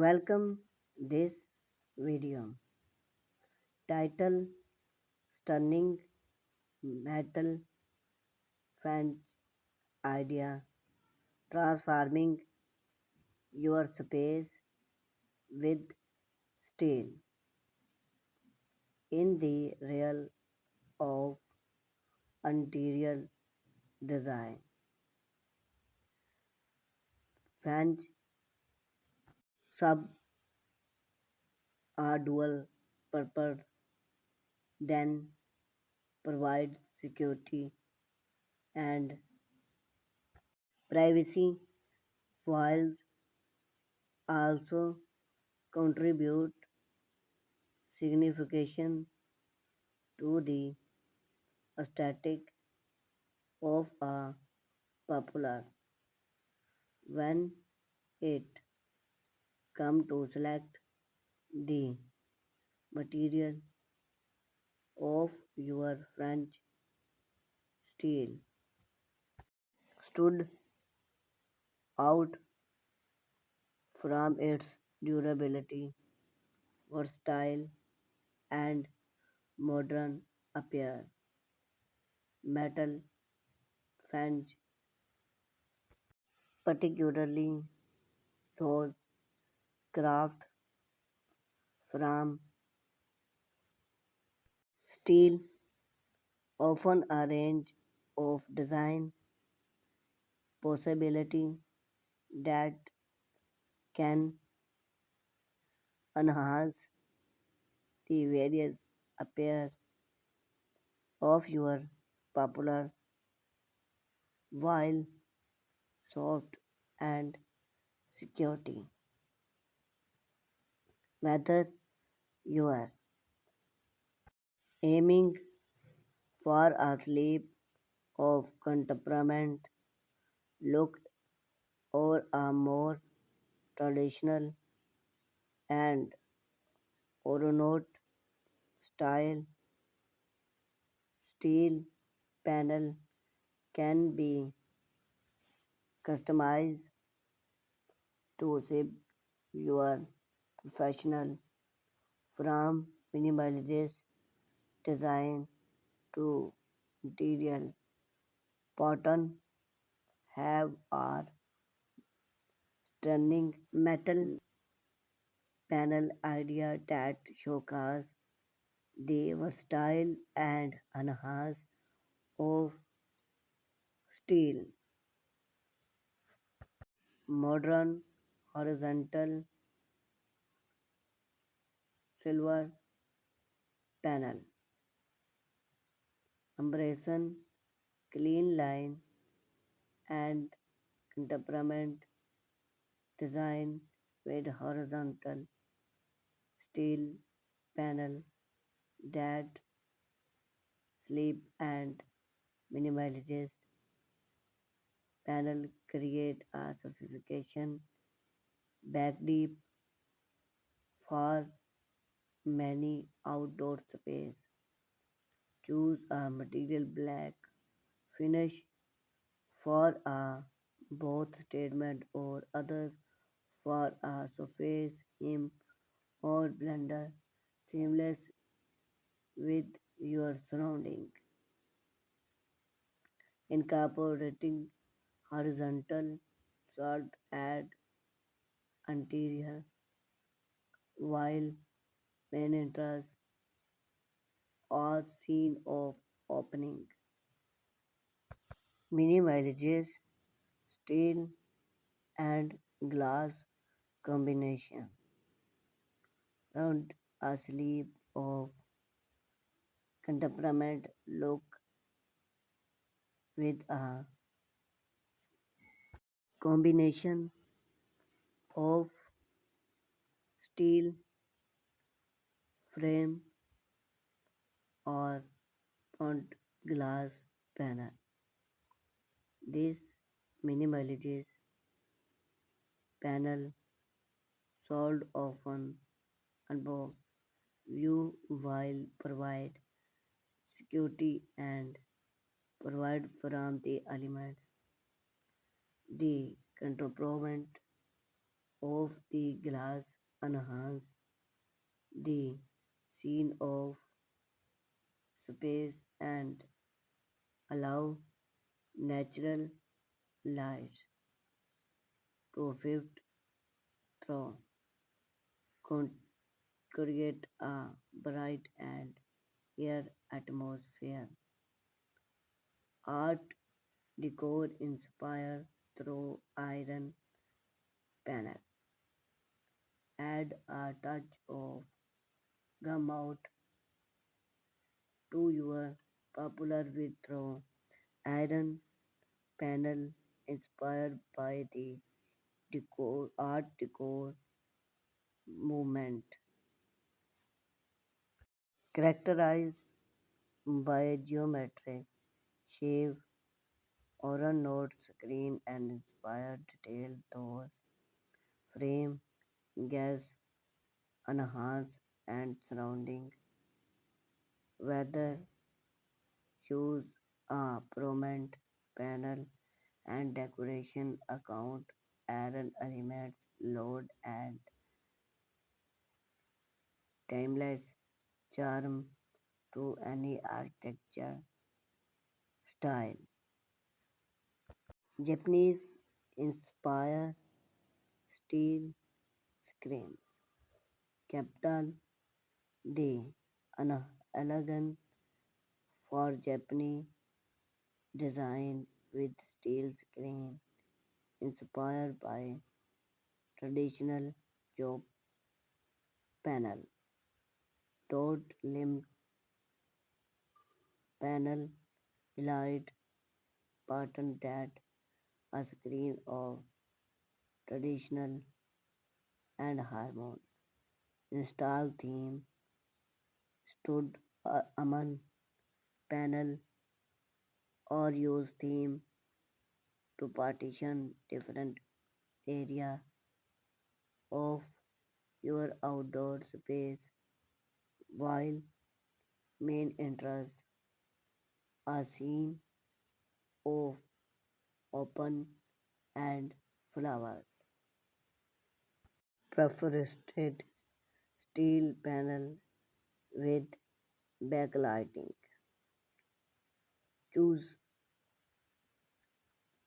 Welcome this video title Stunning Metal Fan Idea Transforming Your Space with Steel in the Realm of Interior Design. Fans sub are dual purpose then provide security and privacy while also contribute signification to the aesthetic of a popular when it come to select the material of your French steel stood out from its durability, versatile and modern appear. Metal fans, particularly those craft from steel, often a range of design possibility that can enhance the various appear of your popular while soft and security. Whether you are aiming for a sleep of contemporary look or a more traditional and ornate style, steel panel can be customized to suit your professional from minimalist design to interior pattern have our stunning metal panel idea that showcase the versatile and enhance of steel. Modern horizontal silver panel embracing clean line and contemporary design with horizontal steel panel that sleep and minimalist panel create a sophistication backdrop for many outdoor space. Choose a material black finish for a both statement or other for a surface him or blender seamless with your surrounding. Incorporating horizontal salt add interior while main entrance or scene of opening. Minimalizes steel and glass combination round a sleeve of contemporary look with a combination of steel frame or front glass panel. This minimalist panel sold often above view while provide security and provide from the elements the component of the glass enhance the scene of space and allow natural light to filter through, con- create a bright and air atmosphere. Art decor inspired through iron panel. Add a touch of gum out to your popular with through iron panel inspired by the decor art decor movement. Characterized by geometric shape ornate screen and inspired detail those frame gas enhance and surrounding whether choose a prominent panel and decoration account iron elements load and timeless charm to any architecture style. Japanese inspire steel screens. Capital D. An elegant for Japanese design with steel screen inspired by traditional job panel. Dot limb panel light pattern that a screen of traditional and harmony. Install theme stood among panel or use theme to partition different area of your outdoor space while main interests are seen of open and flowers. Perforated steel panel with backlighting. Choose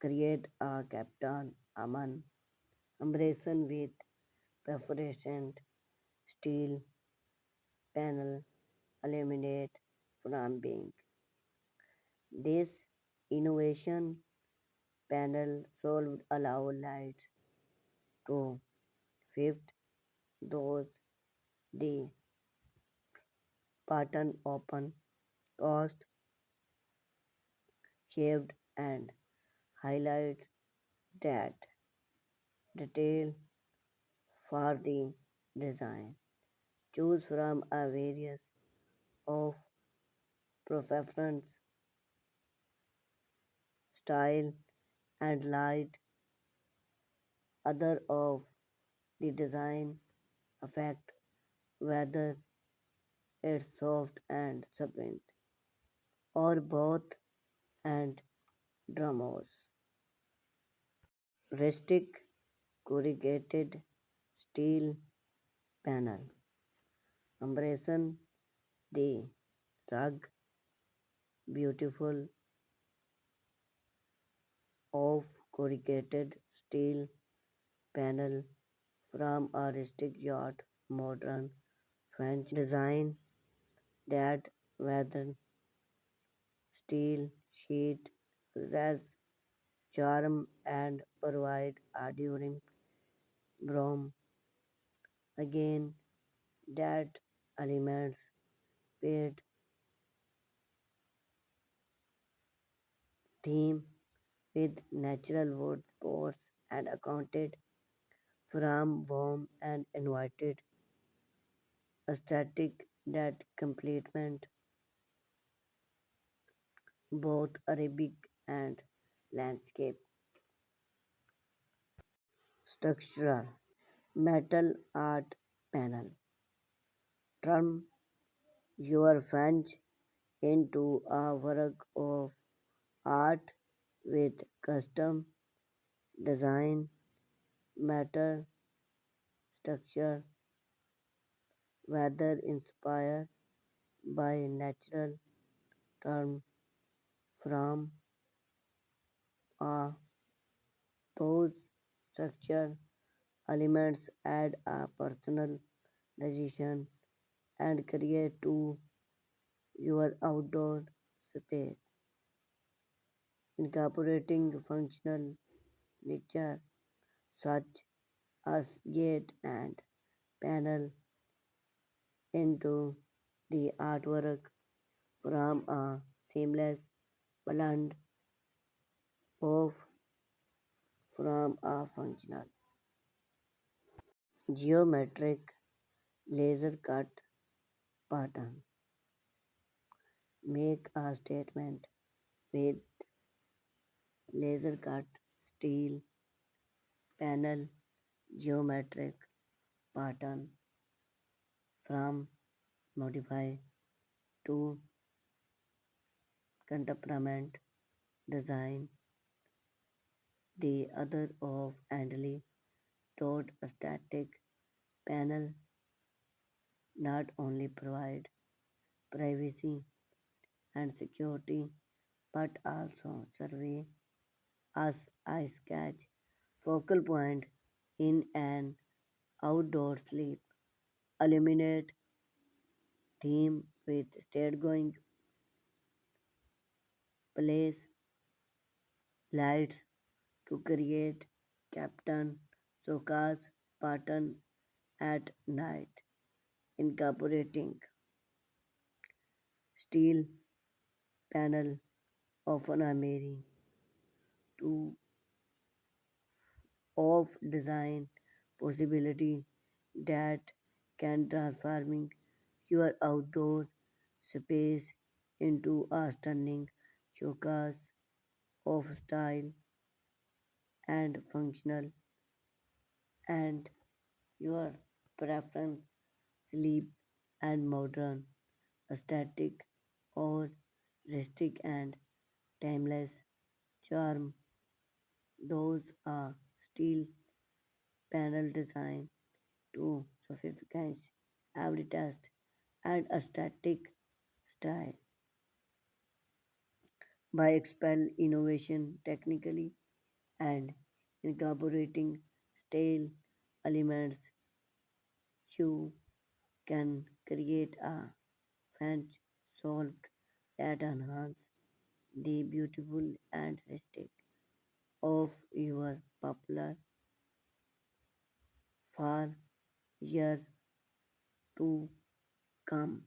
create a captain aman embracing with perforation steel panel eliminate from being. This innovation panel solved allow lights to fifth those the pattern open cost shaved and highlight that detail for the design. Choose from a various of preference, style and light other of the design affect whether it's soft and sprint or both and drummers. Rustic corrugated steel panel. Embracing the rug beautiful of corrugated steel panel from a rustic yacht modern French design that weather steel sheet possess charm and provide enduring brom. Again, that elements paired theme with natural wood pores and accounted from warm and invited aesthetic that complement both Arabic and landscape. Structural metal art panel. Turn your fence into a work of art with custom design matter structure, whether inspired by natural term from a those structure elements add a personal decision and create to your outdoor space, incorporating functional nature such as gate and panel into the artwork from a seamless blend of from a functional geometric laser cut pattern. Make a statement with laser cut steel panel geometric pattern from modify to contemporary design. The other of Andley taught a static panel not only provide privacy and security but also serve as a sketch focal point in an outdoor sleep. Illuminate theme with state going place lights to create Captain Soka's pattern at night, incorporating steel panel often a Mary to of design possibility that can transforming your outdoor space into a stunning showcase of style and functional and your preference sleep and modern aesthetic or rustic and timeless charm. Those are steel panel design to sophisticated every taste and aesthetic style by expel innovation technically and incorporating style elements you can create a fancy solved that enhance the beautiful and rustic of your popular for year to come.